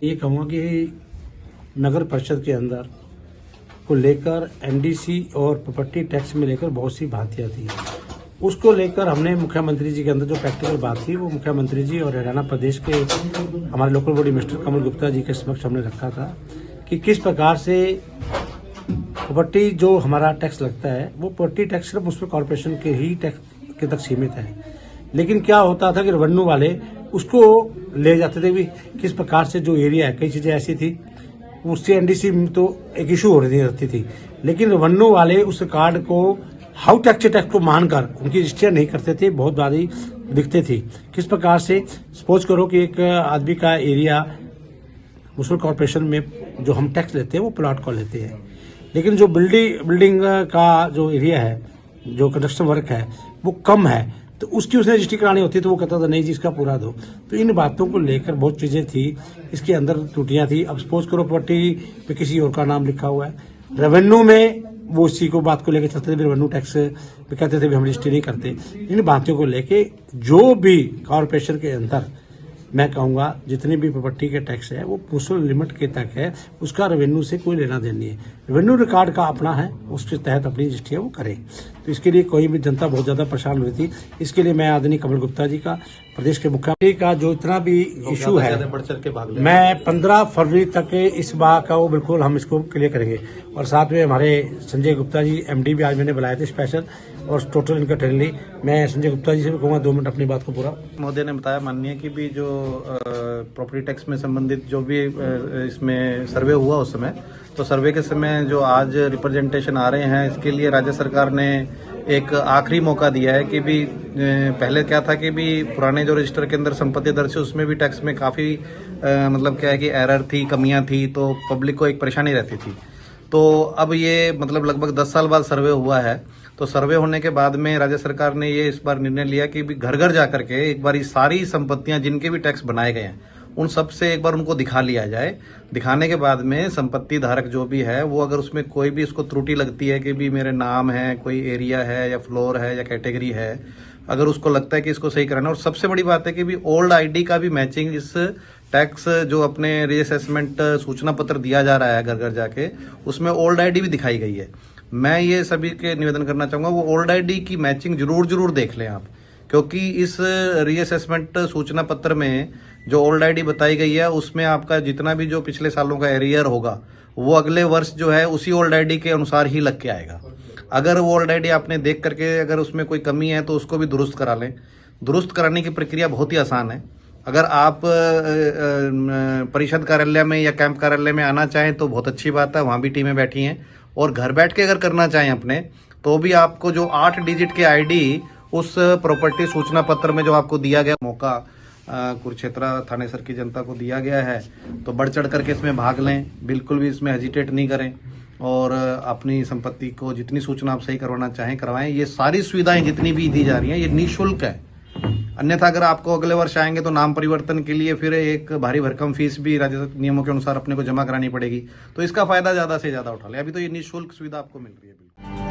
ये कहूँगा कि नगर परिषद के अंदर को लेकर एनडीसी और प्रॉपर्टी टैक्स में लेकर बहुत सी भ्रांतियाँ थी। उसको लेकर हमने मुख्यमंत्री जी के अंदर जो प्रैक्टिकल बात थी वो मुख्यमंत्री जी और हरियाणा प्रदेश के हमारे लोकल बॉडी मिनिस्टर कमल गुप्ता जी के समक्ष हमने रखा था कि किस प्रकार से प्रॉपर्टी जो हमारा टैक्स लगता है वो प्रॉपर्टी टैक्स सिर्फ म्युनिसिपल कॉर्पोरेशन के ही टैक्स के तक सीमित है। लेकिन क्या होता था कि रेवेन्यू वाले उसको ले जाते थे भी किस प्रकार से जो एरिया है, कई चीजें ऐसी थी उससे एनडीसी में तो एक इशू हो रही थी, लेकिन रेवेन्यू वाले उस कार्ड को हाउ टैक्स को मानकर उनकी रजिस्टर नहीं करते थे, बहुत बारी दिखते थी। किस प्रकार से सपोज करो कि एक आदमी का एरिया म्युनिसिपल कॉर्पोरेशन में जो हम टैक्स लेते हैं वो प्लॉट को लेते हैं, लेकिन जो बिल्डिंग का जो एरिया है, जो कंस्ट्रक्शन वर्क है वो कम है, तो उसकी उसने रजिस्ट्री करानी होती तो वो कहता था नहीं जी इसका पूरा दो। तो इन बातों को लेकर बहुत चीजें थी, इसके अंदर त्रुटियां थी। अब सपोज करो प्रॉपर्टी पे किसी और का नाम लिखा हुआ है, रेवेन्यू में वो इसी को बात को लेकर चलते थे, रेवेन्यू टैक्स पे कहते थे भी हम रजिस्ट्री नहीं करते। इन बातों को लेके जो भी कॉर्पोरेशन के अंदर मैं कहूंगा जितनी भी प्रॉपर्टी के टैक्स है वो म्युनिसिपल लिमिट के तक है, उसका रेवेन्यू से कोई लेना देना नहीं है। रेवेन्यू रिकॉर्ड का अपना है, उसके तहत अपनी रजिस्ट्रियां वो करें। तो इसके लिए कोई भी जनता बहुत ज्यादा परेशान हुई थी। इसके लिए मैं आदरणीय कमल गुप्ता जी का, प्रदेश के मुख्यमंत्री का जो इतना भी इशू है, मैं 15 फरवरी तक इस बात का वो बिल्कुल हम इसको क्लियर करेंगे। और साथ में हमारे संजय गुप्ता जी एमडी भी आज मैंने बुलाए थे स्पेशल, और टोटल इनका ट्रेनली मैं संजय गुप्ता जी से भी कहूँगा 2 मिनट अपनी बात को पूरा। महोदय ने बताया माननीय कि भी जो प्रॉपर्टी टैक्स में संबंधित जो भी इसमें सर्वे हुआ उस समय, तो सर्वे के समय जो आज रिप्रेजेंटेशन आ रहे हैं, इसके लिए राज्य सरकार ने एक आखिरी मौका दिया है कि भी पहले क्या था कि भी पुराने जो रजिस्टर के अंदर संपत्ति दर्ज है उसमें भी टैक्स में काफी मतलब क्या है कि एरर थी, कमियां थी, तो पब्लिक को एक परेशानी रहती थी। तो अब ये मतलब लगभग 10 साल बाद सर्वे हुआ है, तो सर्वे होने के बाद में राज्य सरकार ने ये इस बार निर्णय लिया कि भी घर घर जाकर के एक बार ये सारी संपत्तियां जिनके भी टैक्स बनाए गए हैं उन सब से एक बार उनको दिखा लिया जाए। दिखाने के बाद में संपत्ति धारक जो भी है वो अगर उसमें कोई भी उसको त्रुटि लगती है कि भी मेरे नाम है, कोई एरिया है या फ्लोर है या कैटेगरी है, अगर उसको लगता है कि इसको सही कराना, और सबसे बड़ी बात है कि भी ओल्ड आईडी का भी मैचिंग इस टैक्स जो अपने रीअसेसमेंट सूचना पत्र दिया जा रहा है घर घर जाके, उसमें ओल्ड आईडी भी दिखाई गई है। मैं ये सभी के निवेदन करना चाहूंगा वो ओल्ड आईडी की मैचिंग जरूर देख लें आप, क्योंकि इस रीअसेसमेंट सूचना पत्र में जो ओल्ड आईडी बताई गई है उसमें आपका जितना भी जो पिछले सालों का एरियर होगा वो अगले वर्ष जो है उसी ओल्ड आईडी के अनुसार ही लग के आएगा। अगर वो ओल्ड आईडी आपने देख करके अगर उसमें कोई कमी है तो उसको भी दुरुस्त करा लें। दुरुस्त कराने की प्रक्रिया बहुत ही आसान है। अगर आप परिषद कार्यालय में या कैंप कार्यालय में आना चाहें तो बहुत अच्छी बात है, वहां भी टीमें बैठी हैं, और घर बैठ के अगर करना चाहें अपने तो भी आपको जो 8 डिजिट के आईडी उस प्रॉपर्टी सूचना पत्र में जो आपको दिया गया मौका कुरुक्षेत्र थानेसर की जनता को दिया गया है, तो बढ़ चढ़ करके इसमें भाग लें, बिल्कुल भी इसमें हेजिटेट नहीं करें, और अपनी संपत्ति को जितनी सूचना आप सही करवाना चाहें करवाएं। ये सारी सुविधाएं जितनी भी दी जा रही हैं ये निःशुल्क है। अन्यथा अगर आपको अगले वर्ष आएंगे तो नाम परिवर्तन के लिए फिर एक भारी भरकम फीस भी राज्य नियमों के अनुसार अपने को जमा करानी पड़ेगी, तो इसका फायदा ज्यादा से ज्यादा उठा लें। अभी तो ये निःशुल्क सुविधा आपको मिल रही है। बिल्कुल।